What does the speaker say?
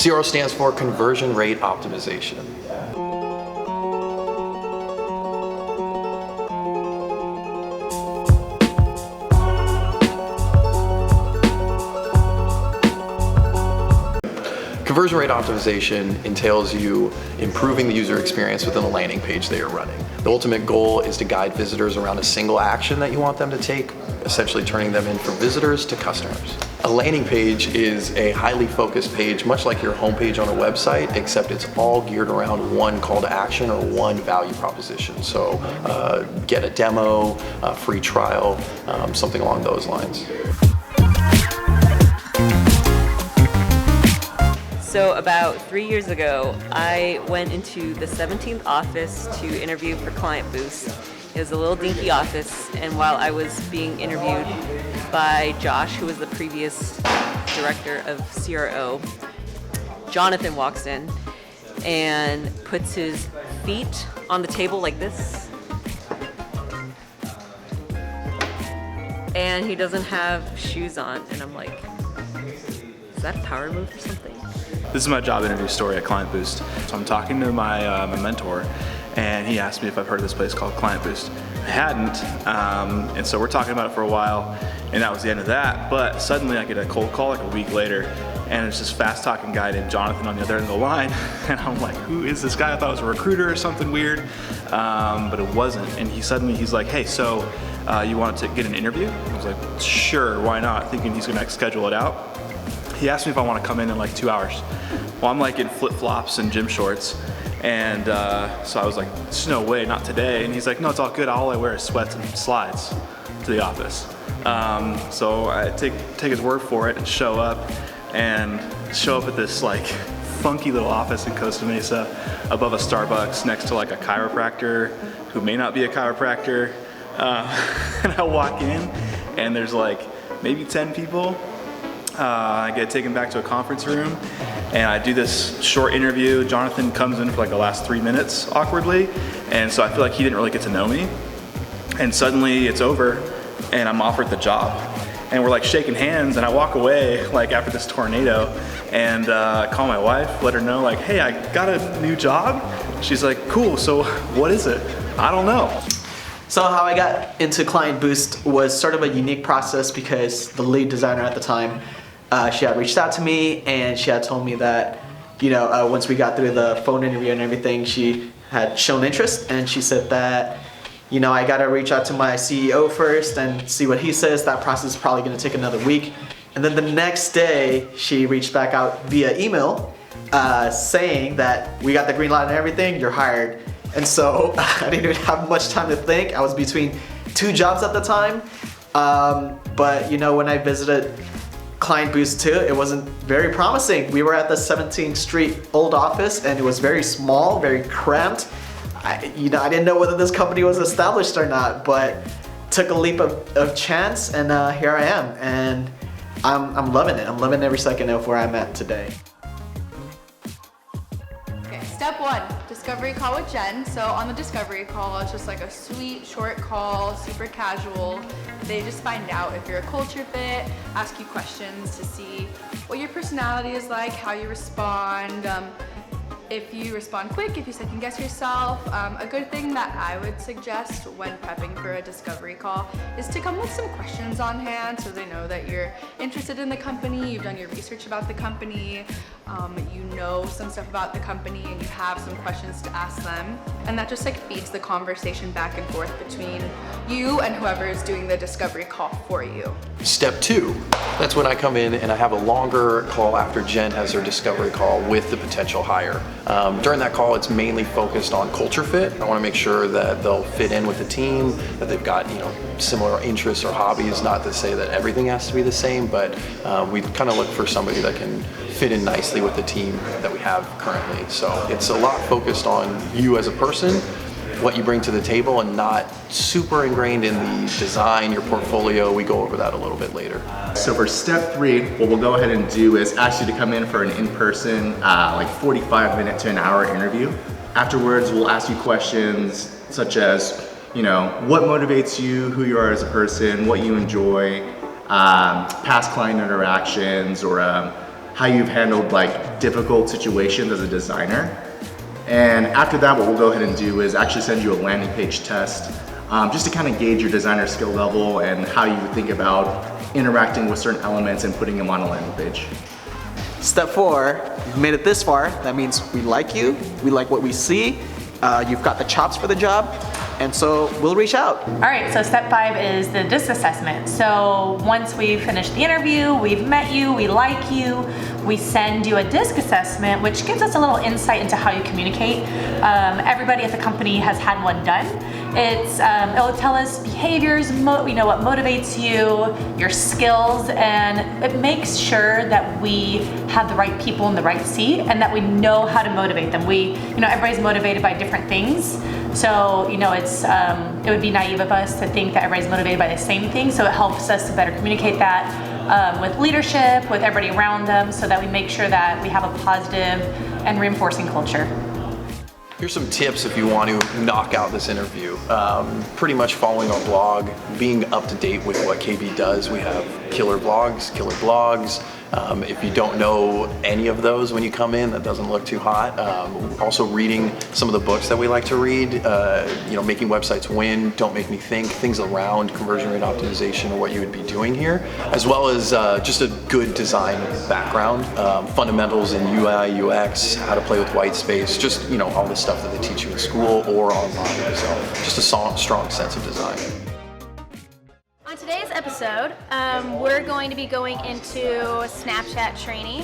CRO stands for Conversion Rate Optimization. Conversion rate optimization entails you improving the user experience within the landing page that you're running. The ultimate goal is to guide visitors around a single action that you want them to take, essentially turning them in from visitors to customers. A landing page is a highly focused page, much like your homepage on a website, except it's all geared around one call to action or one value proposition. So get a demo, a free trial, something along those lines. So about 3 years ago, I went into the 17th office to interview for KlientBoost. It was a little dinky office, and while I was being interviewed by Josh, who was the previous director of CRO, Jonathan walks in and puts his feet on the table like this. And he doesn't have shoes on, and I'm like, is that a power move or something? This is my job interview story at KlientBoost. So I'm talking to my mentor, and he asked me if I've heard of this place called KlientBoost. I hadn't, and so we're talking about it for a while, and that was the end of that. But suddenly I get a cold call like a week later, and it's this fast-talking guy named Jonathan on the other end of the line, and I'm like, who is this guy? I thought it was a recruiter or something weird, but it wasn't. And he's like, hey, so you wanted to get an interview? I was like, sure, why not? Thinking he's gonna schedule it out. He asked me if I want to come in like 2 hours. Well, I'm like in flip-flops and gym shorts. And so I was like, there's no way, not today. And he's like, no, it's all good. All I wear is sweats and slides to the office. So I take his word for it and show up at this like funky little office in Costa Mesa above a Starbucks next to like a chiropractor who may not be a chiropractor. And I walk in and there's like maybe 10 people. I get taken back to a conference room and I do this short interview. Jonathan comes in for like the last 3 minutes awkwardly, and so I feel like he didn't really get to know me. And suddenly it's over and I'm offered the job. And we're like shaking hands and I walk away like after this tornado and call my wife, let her know like, hey, I got a new job. She's like, cool, so what is it? I don't know. So how I got into KlientBoost was sort of a unique process because the lead designer at the time, she had reached out to me and she had told me that, once we got through the phone interview and everything, she had shown interest, and she said that, I gotta reach out to my CEO first and see what he says. That process is probably gonna take another week. And then the next day, she reached back out via email saying that we got the green light and everything, you're hired. And so I didn't even have much time to think. I was between 2 jobs at the time. But when I visited KlientBoost 2, it wasn't very promising. We were at the 17th Street old office and it was very small, very cramped. I didn't know whether this company was established or not, but took a leap of chance, and here I am. And I'm loving it. I'm loving every second of where I'm at today. Step 1, discovery call with Jen. So on the discovery call, it's just like a sweet, short call, super casual. They just find out if you're a culture fit, ask you questions to see what your personality is like, how you respond, if you respond quick, if you second guess yourself. A good thing that I would suggest when prepping for a discovery call is to come with some questions on hand so they know that you're interested in the company, you've done your research about the company, you know some stuff about the company, and you have some questions to ask them. And that just feeds the conversation back and forth between you and whoever is doing the discovery call for you. Step 2, that's when I come in and I have a longer call after Jen has her discovery call with the potential hire. During that call, it's mainly focused on culture fit. I want to make sure that they'll fit in with the team, that they've got similar interests or hobbies. Not to say that everything has to be the same, but we kind of look for somebody that can fit in nicely with the team that we have currently. So it's a lot focused on you as a person, what you bring to the table, and not super ingrained in the design, your portfolio. We go over that a little bit later. So for step 3, what we'll go ahead and do is ask you to come in for an in-person, 45-minute to an hour interview. Afterwards, we'll ask you questions such as, what motivates you, who you are as a person, what you enjoy, past client interactions, or how you've handled like difficult situations as a designer. And after that, what we'll go ahead and do is actually send you a landing page test, just to kind of gauge your designer skill level and how you think about interacting with certain elements and putting them on a landing page. Step 4, you've made it this far. That means we like you, we like what we see, you've got the chops for the job, and so we'll reach out. All right, so step 5 is the DISC assessment. So once we've finished the interview, we've met you, we like you, we send you a DISC assessment, which gives us a little insight into how you communicate. Everybody at the company has had one done. It'll tell us behaviors, what motivates you, your skills, and it makes sure that we have the right people in the right seat and that we know how to motivate them. Everybody's motivated by different things. So, it would be naive of us to think that everybody's motivated by the same thing. So it helps us to better communicate that with leadership, with everybody around them, so that we make sure that we have a positive and reinforcing culture. Here's some tips if you want to knock out this interview. Pretty much following our blog, being up to date with what KB does. We have killer blogs, killer blogs. If you don't know any of those when you come in, that doesn't look too hot. Also reading some of the books that we like to read, Making Websites Win, Don't Make Me Think, things around conversion rate optimization or what you would be doing here, as well as just a good design background, fundamentals in UI, UX, how to play with white space, just all the stuff that they teach you in school or online. So just a strong sense of design. On today's episode, we're going to be going into Snapchat training.